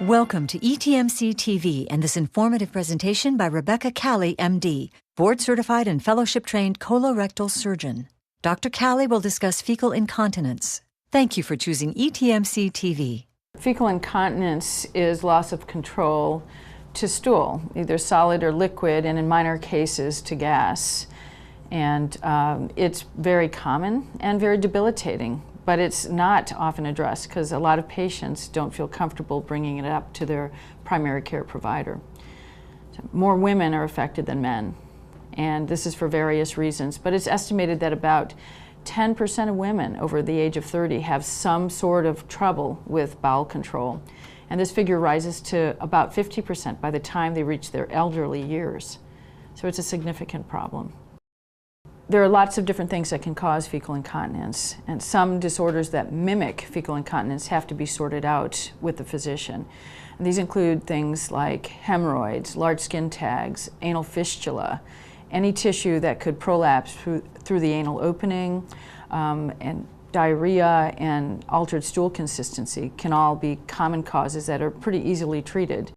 Welcome to ETMC TV and this informative presentation by Rebecca Calley, MD, board-certified and fellowship-trained colorectal surgeon. Dr. Calley will discuss fecal incontinence. Thank you for choosing ETMC TV. Fecal incontinence is loss of control to stool, either solid or liquid, and in minor cases to gas. And it's very common and very debilitating. But it's not often addressed because a lot of patients don't feel comfortable bringing it up to their primary care provider. So more women are affected than men, and this is for various reasons, but it's estimated that about 10% of women over the age of 30 have some sort of trouble with bowel control, and this figure rises to about 50% by the time they reach their elderly years. So it's a significant problem. There are lots of different things that can cause fecal incontinence, and some disorders that mimic fecal incontinence have to be sorted out with the physician. And these include things like hemorrhoids, large skin tags, anal fistula, any tissue that could prolapse through the anal opening, and diarrhea and altered stool consistency can all be common causes that are pretty easily treated.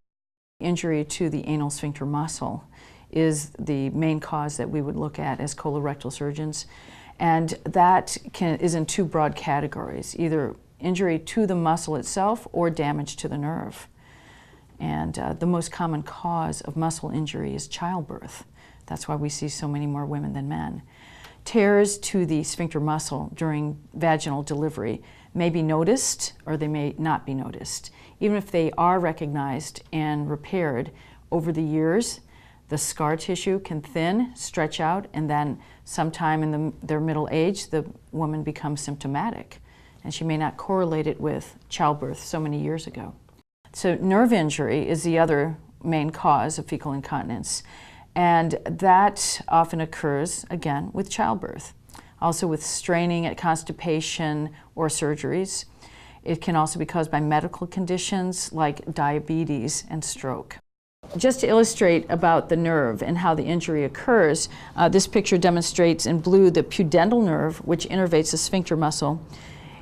Injury to the anal sphincter muscle is the main cause that we would look at as colorectal surgeons. And that is in two broad categories, either injury to the muscle itself or damage to the nerve. And the most common cause of muscle injury is childbirth. That's why we see so many more women than men. Tears to the sphincter muscle during vaginal delivery may be noticed or they may not be noticed. Even if they are recognized and repaired over the years, the scar tissue can thin, stretch out, and then sometime in their middle age, the woman becomes symptomatic. And she may not correlate it with childbirth so many years ago. So nerve injury is the other main cause of fecal incontinence. And that often occurs, again, with childbirth. Also with straining at constipation or surgeries. It can also be caused by medical conditions like diabetes and stroke. Just to illustrate about the nerve and how the injury occurs, this picture demonstrates in blue the pudendal nerve, which innervates the sphincter muscle.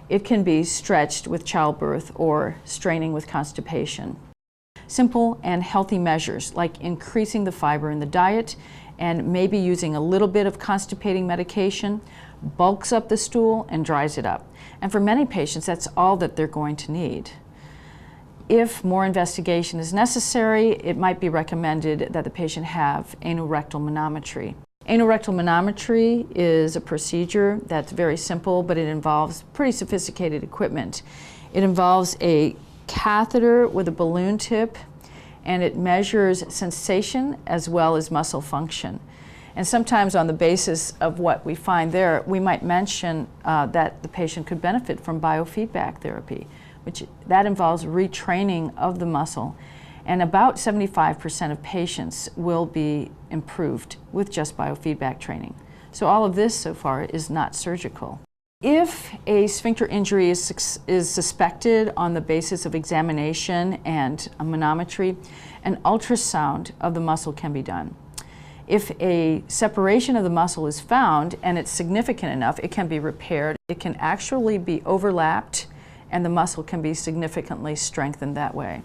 It can be stretched with childbirth or straining with constipation. Simple and healthy measures like increasing the fiber in the diet and maybe using a little bit of constipating medication bulks up the stool and dries it up. And for many patients, that's all that they're going to need. If more investigation is necessary, it might be recommended that the patient have anorectal manometry. Anorectal manometry is a procedure that's very simple, but it involves pretty sophisticated equipment. It involves a catheter with a balloon tip, and it measures sensation as well as muscle function. And sometimes on the basis of what we find there, we might mention that the patient could benefit from biofeedback therapy, that involves retraining of the muscle. And about 75% of patients will be improved with just biofeedback training. So all of this so far is not surgical. If a sphincter injury is suspected on the basis of examination and a manometry, an ultrasound of the muscle can be done. If a separation of the muscle is found and it's significant enough, it can be repaired. It can actually be overlapped and the muscle can be significantly strengthened that way.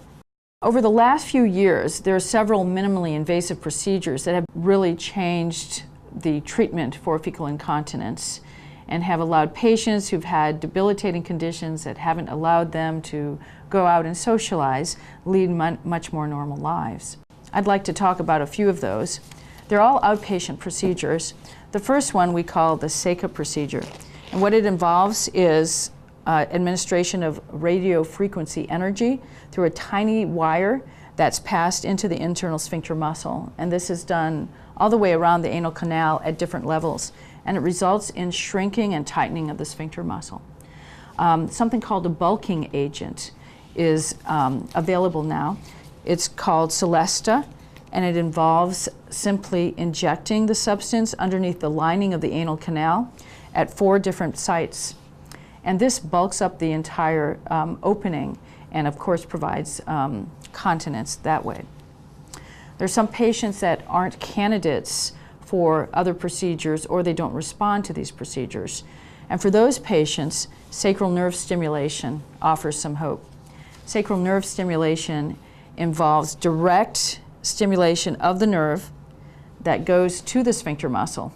Over the last few years, there are several minimally invasive procedures that have really changed the treatment for fecal incontinence and have allowed patients who've had debilitating conditions that haven't allowed them to go out and socialize lead much more normal lives. I'd like to talk about a few of those. They're all outpatient procedures. The first one we call the SECA procedure. And what it involves is administration of radio frequency energy through a tiny wire that's passed into the internal sphincter muscle. And this is done all the way around the anal canal at different levels. And it results in shrinking and tightening of the sphincter muscle. Something called a bulking agent is available now. It's called Celesta, and it involves simply injecting the substance underneath the lining of the anal canal at 4 different sites. And this bulks up the entire opening and of course provides continence that way. There are some patients that aren't candidates for other procedures or they don't respond to these procedures. And for those patients, sacral nerve stimulation offers some hope. Sacral nerve stimulation involves direct stimulation of the nerve that goes to the sphincter muscle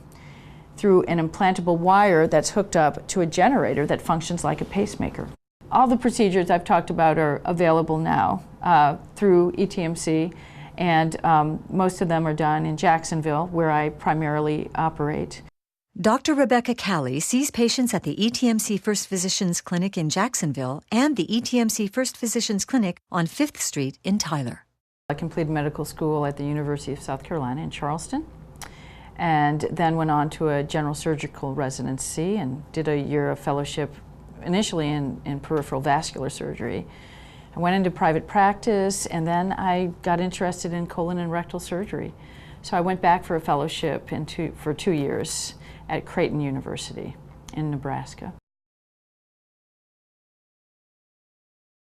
through an implantable wire that's hooked up to a generator that functions like a pacemaker. All the procedures I've talked about are available now through ETMC, and most of them are done in Jacksonville, where I primarily operate. Dr. Rebecca Calley sees patients at the ETMC First Physicians Clinic in Jacksonville and the ETMC First Physicians Clinic on 5th Street in Tyler. I completed medical school at the University of South Carolina in Charleston, and then went on to a general surgical residency and did a year of fellowship initially in peripheral vascular surgery. I went into private practice, and then I got interested in colon and rectal surgery. So I went back for a fellowship for 2 years at Creighton University in Nebraska.